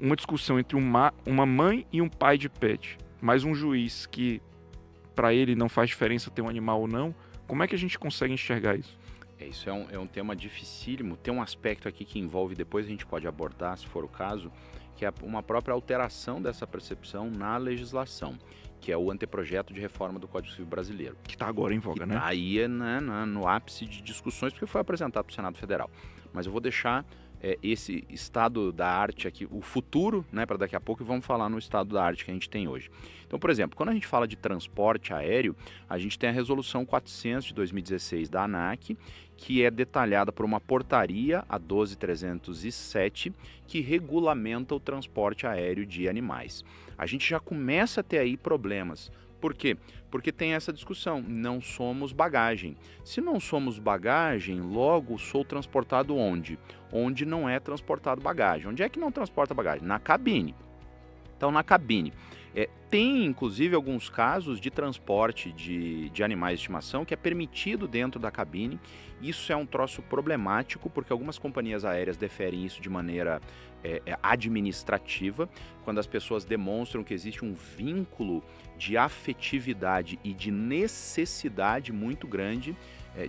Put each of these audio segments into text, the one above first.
uma discussão entre uma mãe e um pai de pet, mas um juiz que para ele não faz diferença ter um animal ou não, como é que a gente consegue enxergar isso? Isso é um tema dificílimo. Tem um aspecto aqui que envolve, depois a gente pode abordar, se for o caso, que é uma própria alteração dessa percepção na legislação, que é o anteprojeto de reforma do Código Civil brasileiro. Que está agora em voga, né? Aí no ápice de discussões, porque foi apresentado para o Senado Federal. Mas eu vou deixar esse estado da arte aqui, o futuro, né, para daqui a pouco, e vamos falar no estado da arte que a gente tem hoje. Então, por exemplo, quando a gente fala de transporte aéreo, a gente tem a Resolução 400 de 2016 da ANAC, que é detalhada por uma portaria, a 12.307, que regulamenta o transporte aéreo de animais. A gente já começa a ter aí problemas. Por quê? Porque tem essa discussão, não somos bagagem. Se não somos bagagem, logo sou transportado onde? Onde não é transportado bagagem. Onde é que não transporta bagagem? Na cabine. Então, na cabine. Tem, inclusive, alguns casos de transporte de animais de estimação que é permitido dentro da cabine. Isso é um troço problemático, porque algumas companhias aéreas deferem isso de maneira administrativa, quando as pessoas demonstram que existe um vínculo de afetividade e de necessidade muito grande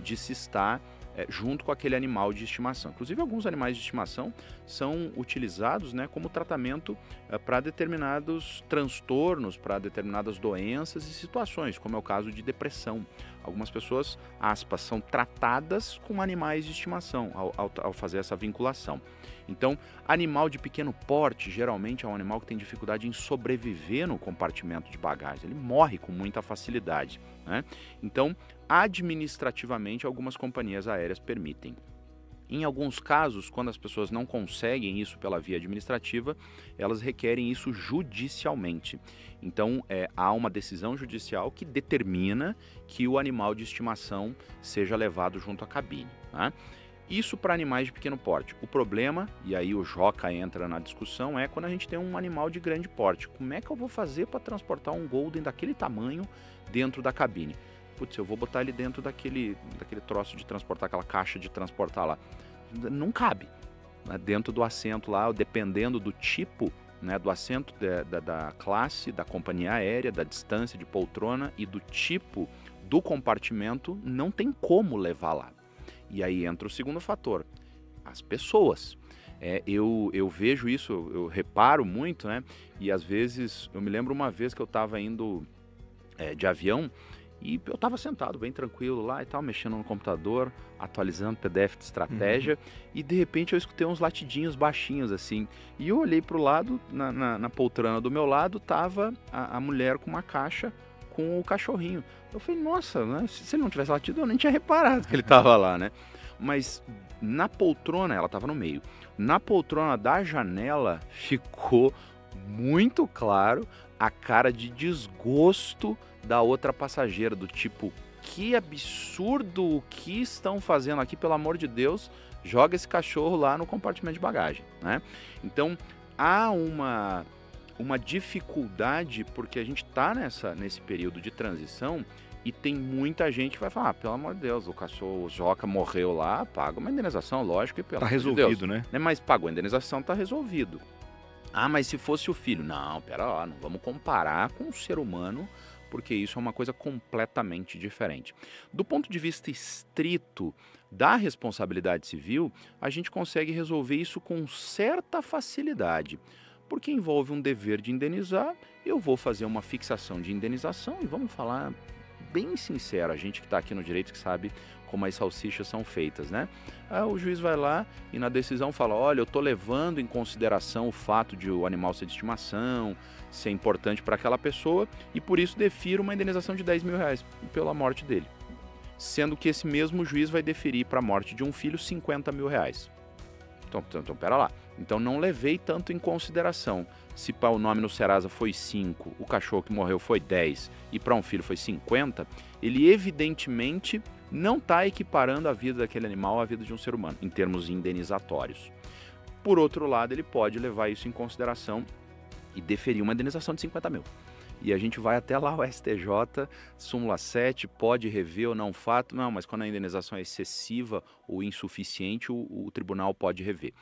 de se estar junto com aquele animal de estimação. Inclusive, alguns animais de estimação são utilizados, né, como tratamento para determinados transtornos, para determinadas doenças e situações, como é o caso de depressão. Algumas pessoas, aspas, são tratadas com animais de estimação ao fazer essa vinculação. Então, animal de pequeno porte, geralmente é um animal que tem dificuldade em sobreviver no compartimento de bagagem. Ele morre com muita facilidade, né? Então, administrativamente, algumas companhias aéreas permitem. Em alguns casos, quando as pessoas não conseguem isso pela via administrativa, elas requerem isso judicialmente. Então, há uma decisão judicial que determina que o animal de estimação seja levado junto à cabine, né? Isso para animais de pequeno porte. O problema, e aí o Joca entra na discussão, é quando a gente tem um animal de grande porte. Como é que eu vou fazer para transportar um Golden daquele tamanho dentro da cabine? Putz, eu vou botar ele dentro daquele troço de transportar, aquela caixa de transportar lá. Não cabe, né? Dentro do assento lá, dependendo do tipo, né, do assento da classe, da companhia aérea, da distância de poltrona e do tipo do compartimento, não tem como levar lá. E aí entra o segundo fator, as pessoas. Eu vejo isso, eu reparo muito, né? E às vezes, eu me lembro uma vez que eu estava indo de avião e eu estava sentado bem tranquilo lá e tal, mexendo no computador, atualizando PDF de estratégia, e de repente eu escutei uns latidinhos baixinhos assim. E eu olhei para o lado, na poltrona do meu lado, estava a mulher com uma caixa com o cachorrinho. Eu falei, nossa, né? Se ele não tivesse latido, eu nem tinha reparado que ele estava lá, né? Mas na poltrona, ela estava no meio, na poltrona da janela ficou muito claro a cara de desgosto da outra passageira, do tipo, que absurdo, o que estão fazendo aqui, pelo amor de Deus, joga esse cachorro lá no compartimento de bagagem, né? Então, há uma dificuldade, porque a gente está nesse período de transição e tem muita gente que vai falar, pelo amor de Deus, o cachorro, o Joca morreu lá, paga uma indenização, lógico, e pelo Tá amor de resolvido, Deus, né? Mas pagou a indenização, tá resolvido. Ah, mas se fosse o filho? Não, pera lá, não vamos comparar com o ser humano, porque isso é uma coisa completamente diferente. Do ponto de vista estrito da responsabilidade civil, a gente consegue resolver isso com certa facilidade, porque envolve um dever de indenizar. Eu vou fazer uma fixação de indenização e vamos falar bem sincero, a gente que está aqui no direito que sabe como as salsichas são feitas, né? O juiz vai lá e na decisão fala, olha, eu estou levando em consideração o fato de o animal ser de estimação, ser importante para aquela pessoa e por isso defiro uma indenização de R$10.000 pela morte dele. Sendo que esse mesmo juiz vai deferir para a morte de um filho R$50.000. Então, pera lá. Então, não levei tanto em consideração. Se para o nome no Serasa foi 5, o cachorro que morreu foi 10 e para um filho foi 50, ele evidentemente não está equiparando a vida daquele animal à vida de um ser humano, em termos indenizatórios. Por outro lado, ele pode levar isso em consideração e deferir uma indenização de 50 mil. E a gente vai até lá o STJ, súmula 7, pode rever ou não o fato. Não, mas quando a indenização é excessiva ou insuficiente, o tribunal pode rever.